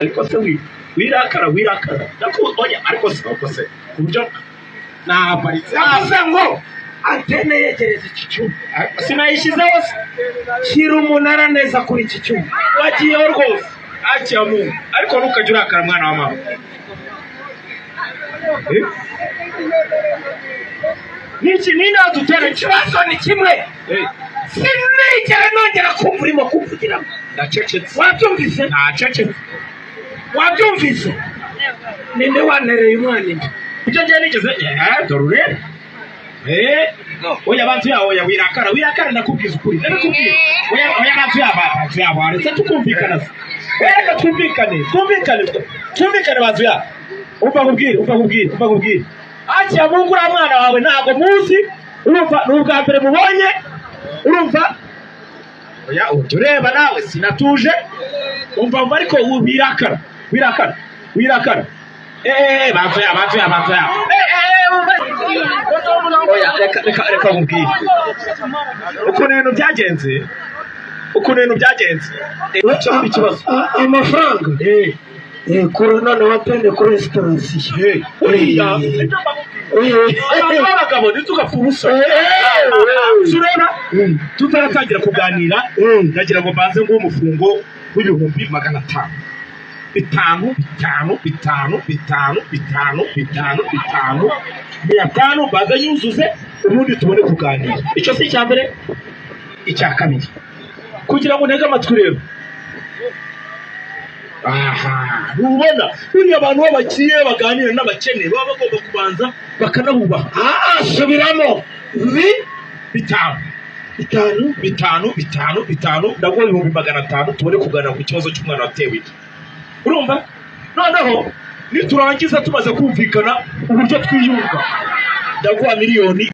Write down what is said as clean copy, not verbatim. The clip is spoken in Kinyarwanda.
ariko se wirakara nako oya ariko se kuburyo na paritse avuze ngo antene yegereza iki cyuma sinayishizeho se shira umunara neza kuri iki cyuma wagiyeho rwose aciya mu ariko ntukajya urakara mwana wa mama niki nina dutera ikibazo ni kimwe sinigera nongera kumva urimo kuvugira ndacecetse wabyumvise ntacecetse wabyumvise ninde wanereye umwana inda ibyo ngiye nigeze dorure oya bantu yawe oya wirakara ndakubwiza ukuri ndabikubwiye oya bantu yabo aretse tukumvikana reka twumvikane bantu ya umva kubwira aciya mungu ura mwana wawe ntago muzi urumva n'ubwa mbere mubonye urumva oya ureba nawe sinatuje umva ariko wirakara bantu ya oya reka mubwire ukuntu ibintu byagenze ikibazo amafaranga corona na watende kuri restaurant abagabo ntitugapfurusa surena tutaratangira kuganira nagira ngo mbanze ngo umufungo w'ibihumbi 500 500 baza yuzuze ubundi tubone kuganira icyo si cya mbere icya kabiri kugira ngo ntege amatwi rero ubona buriya abantu b'abakiye baganira n'abakene baba bagomba kubanza bakanabubaha subiramo 5 ndaguha 500 tubone kuganira ku kibazo cy'umwana watewe iki urumva noneho niturangiza tumaze kumvikana uburyo twiyunga ndaguha miliyoni